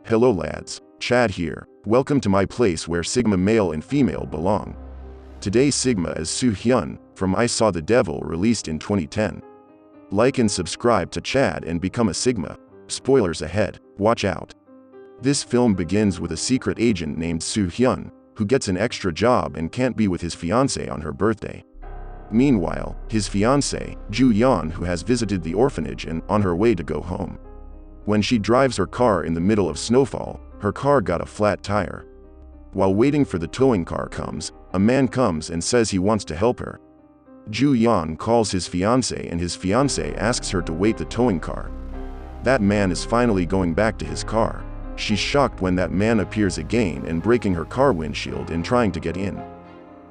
Hello lads, Chad here. Welcome to my place where Sigma male and female belong. Today Sigma is Soo-hyeon, from I Saw the Devil, released in 2010. Like and subscribe to Chad and become a Sigma. Spoilers ahead, watch out. This film begins with a secret agent named Soo-hyeon, who gets an extra job and can't be with his fiancé on her birthday. Meanwhile, his fiancée, Joo-yeon, who has visited the orphanage and on her way to go home. When she drives her car in the middle of snowfall, her car got a flat tire. While waiting for the towing car comes, a man comes and says he wants to help her. Joo-yeon calls his fiancé and his fiancé asks her to wait the towing car. That man is finally going back to his car. She's shocked when that man appears again and breaking her car windshield and trying to get in.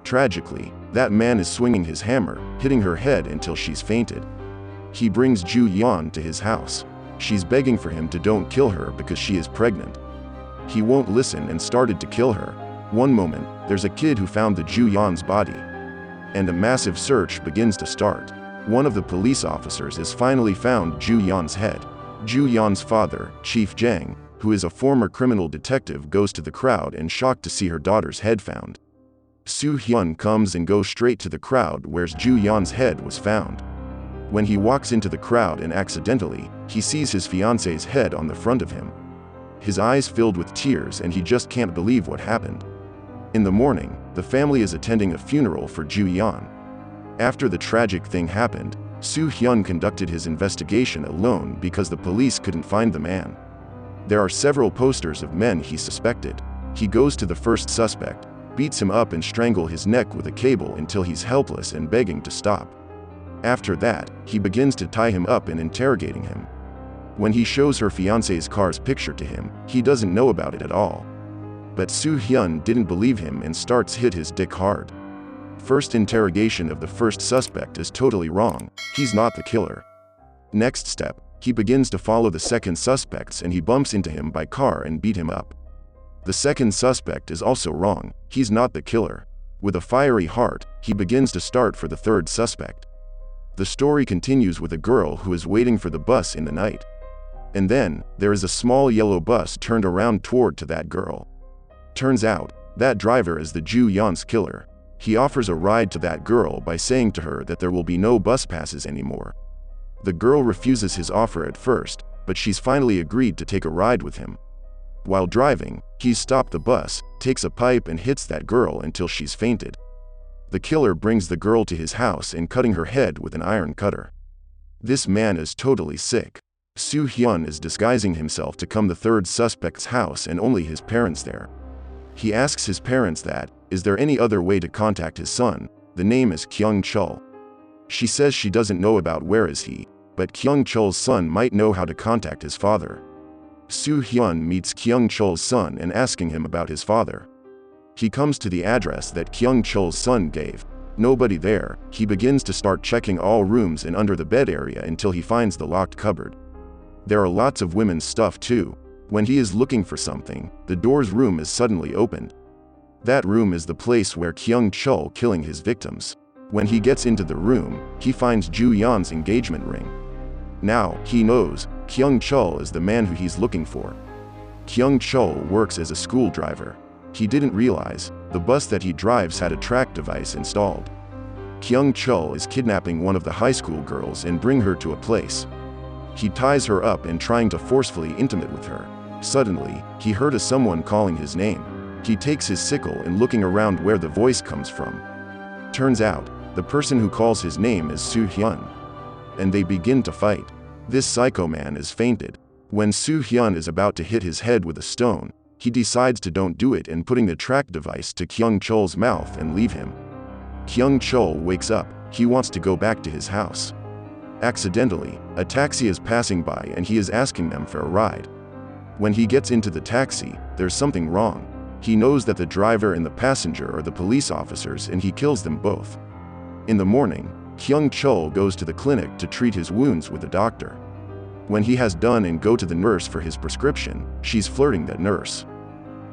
Tragically, that man is swinging his hammer, hitting her head until she's fainted. He brings Joo-yeon to his house. She's begging for him to don't kill her because she is pregnant. He won't listen and started to kill her. One moment, there's a kid who found the Joo-yeon's body. And a massive search begins to start. One of the police officers has finally found Joo-yeon's head. Joo-yeon's father, Chief Jang, who is a former criminal detective, goes to the crowd and shocked to see her daughter's head found. Soo-hyeon comes and goes straight to the crowd where Joo-yeon's head was found. When he walks into the crowd and accidentally, he sees his fiancé's head on the front of him. His eyes filled with tears and he just can't believe what happened. In the morning, the family is attending a funeral for Joo-yeon. After the tragic thing happened, Soo-hyeon conducted his investigation alone because the police couldn't find the man. There are several posters of men he suspected. He goes to the first suspect, beats him up and strangles his neck with a cable until he's helpless and begging to stop. After that, he begins to tie him up and interrogating him. When he shows her fiancé's car's picture to him, he doesn't know about it at all. But Soo-hyeon didn't believe him and starts hit his dick hard. First interrogation of the first suspect is totally wrong. He's not the killer. Next step, he begins to follow the second suspects and he bumps into him by car and beat him up. The second suspect is also wrong. He's not the killer. With a fiery heart, he begins to start for the third suspect. The story continues with a girl who is waiting for the bus in the night. And then, there is a small yellow bus turned around toward to that girl. Turns out, that driver is the Joo-yeon's killer. He offers a ride to that girl by saying to her that there will be no bus passes anymore. The girl refuses his offer at first, but she's finally agreed to take a ride with him. While driving, he stops the bus, takes a pipe and hits that girl until she's fainted. The killer brings the girl to his house and cutting her head with an iron cutter. This man is totally sick. Soo-hyeon is disguising himself to come the third suspect's house and only his parents there. He asks his parents that, is there any other way to contact his son? The name is Kyung-chul. She says she doesn't know about where is he, but Kyung-chul's son might know how to contact his father. Soo-hyeon meets Kyung-chul's son and asking him about his father. He comes to the address that Kyung-chul's son gave. Nobody there. He begins to start checking all rooms and under the bed area until he finds the locked cupboard. There are lots of women's stuff too. When he is looking for something, the door's room is suddenly opened. That room is the place where Kyung-chul killing his victims. When he gets into the room, he finds Joo-yeon's engagement ring. Now, he knows, Kyung-chul is the man who he's looking for. Kyung-chul works as a school driver. He didn't realize, the bus that he drives had a track device installed. Kyung-chul is kidnapping one of the high school girls and bring her to a place. He ties her up and trying to forcefully intimate with her. Suddenly, he heard someone calling his name. He takes his sickle and looking around where the voice comes from. Turns out, the person who calls his name is Soo-hyeon. And they begin to fight. This psycho man is fainted. When Soo-hyeon is about to hit his head with a stone, he decides to don't do it and putting the track device to Kyung-chul's mouth and leave him. Kyung-chul wakes up. He wants to go back to his house. Accidentally, a taxi is passing by and he is asking them for a ride. When he gets into the taxi, there's something wrong. He knows that the driver and the passenger are the police officers and he kills them both. In the morning, Kyung-chul goes to the clinic to treat his wounds with the doctor. When he has done and go to the nurse for his prescription, she's flirting that nurse.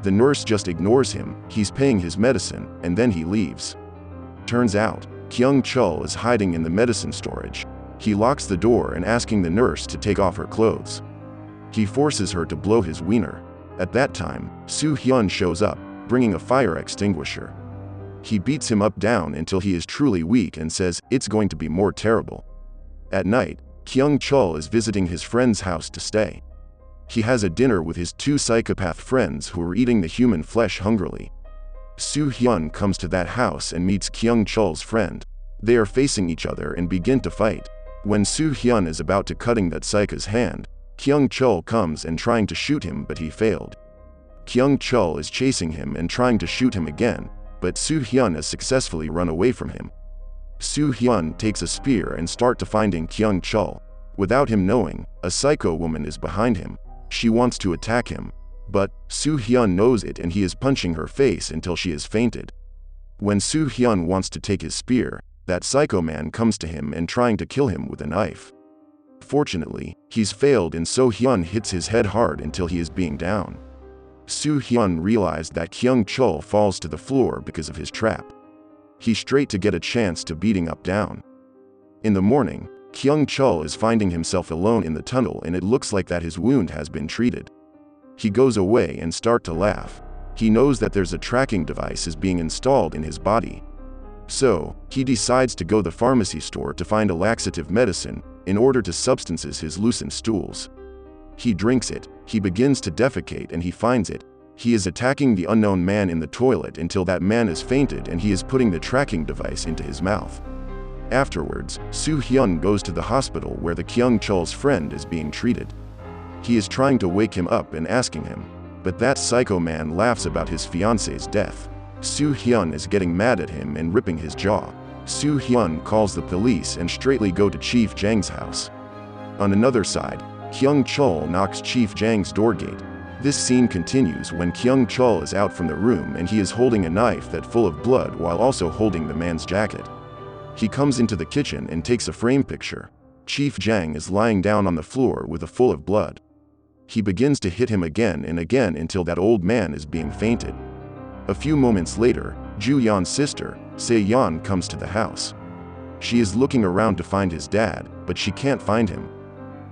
The nurse just ignores him, he's paying his medicine, and then he leaves. Turns out, Kyung-chul is hiding in the medicine storage. He locks the door and asking the nurse to take off her clothes. He forces her to blow his wiener. At that time, Soo-hyeon shows up, bringing a fire extinguisher. He beats him up down until he is truly weak and says, "It's going to be more terrible." At night, Kyung-chul is visiting his friend's house to stay. He has a dinner with his 2 psychopath friends who are eating the human flesh hungrily. Soo-hyeon comes to that house and meets Kyung-chul's friend. They are facing each other and begin to fight. When Soo-hyeon is about to cutting that psycho's hand, Kyung-chul comes and trying to shoot him, but he failed. Kyung-chul is chasing him and trying to shoot him again, but Soo-hyeon has successfully run away from him. Soo-hyeon takes a spear and start to finding Kyung-chul. Without him knowing, a psycho woman is behind him. She wants to attack him, but Soo-hyeon knows it and he is punching her face until she is fainted. When Soo-hyeon wants to take his spear, that psycho man comes to him and trying to kill him with a knife. Fortunately, he's failed and Soo-hyeon hits his head hard until he is being down. Soo-hyeon realized that Kyung-chul falls to the floor because of his trap. He's straight to get a chance to beating up down. In the morning, Kyung-chul is finding himself alone in the tunnel and it looks like that his wound has been treated. He goes away and start to laugh. He knows that there's a tracking device is being installed in his body. So, he decides to go to the pharmacy store to find a laxative medicine in order to substances his loosened stools. He drinks it, he begins to defecate and he finds it. He is attacking the unknown man in the toilet until that man is fainted and he is putting the tracking device into his mouth. Afterwards, Soo-hyeon goes to the hospital where the Kyung-chul's friend is being treated. He is trying to wake him up and asking him, but that psycho man laughs about his fiancé's death. Soo-hyeon is getting mad at him and ripping his jaw. Soo-hyeon calls the police and straightly go to Chief Jang's house. On another side, Kyung-chul knocks Chief Jang's door gate. This scene continues when Kyung-chul is out from the room and he is holding a knife that's full of blood while also holding the man's jacket. He comes into the kitchen and takes a frame picture. Chief Jang is lying down on the floor with a full of blood. He begins to hit him again and again until that old man is being fainted. A few moments later, Ju-yeon's sister, Se-yeon, comes to the house. She is looking around to find his dad, but she can't find him.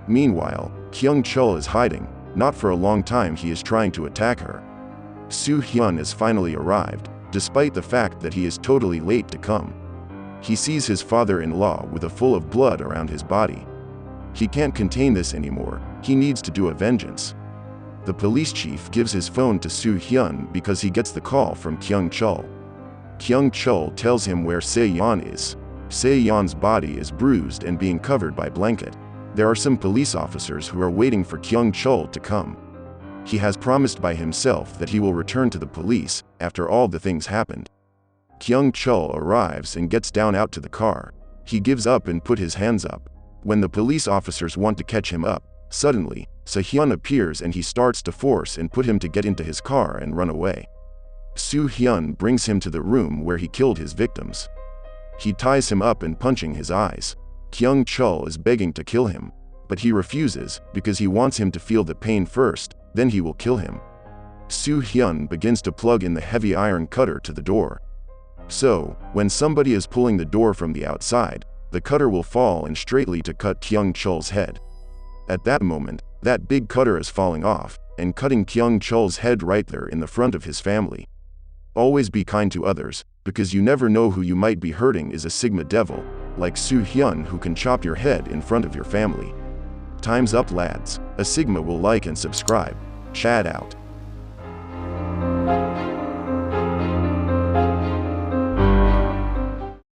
Meanwhile, Kyung-chul is hiding. Not for a long time he is trying to attack her. Soo-hyeon has finally arrived, despite the fact that he is totally late to come. He sees his father-in-law with a full of blood around his body. He can't contain this anymore, he needs to do a vengeance. The police chief gives his phone to Soo-hyeon because he gets the call from Kyung-chul. Kyung-chul tells him where Se-yeon is. Se-yeon's body is bruised and being covered by blanket. There are some police officers who are waiting for Kyung-chul to come. He has promised by himself that he will return to the police after all the things happened. Kyung-chul arrives and gets down out to the car. He gives up and put his hands up. When the police officers want to catch him up, suddenly, Se-hyun appears and he starts to force and put him to get into his car and run away. Soo-hyeon brings him to the room where he killed his victims. He ties him up and punching his eyes. Kyung-chul is begging to kill him, but he refuses because he wants him to feel the pain first, then he will kill him. Soo-hyeon begins to plug in the heavy iron cutter to the door. So, when somebody is pulling the door from the outside, the cutter will fall and straightly to cut Kyung-chul's head. At that moment, that big cutter is falling off, and cutting Kyung-chul's head right there in the front of his family. Always be kind to others, because you never know who you might be hurting is a Sigma devil, like Soo-hyeon who can chop your head in front of your family. Time's up lads, a Sigma will like and subscribe. Chad out.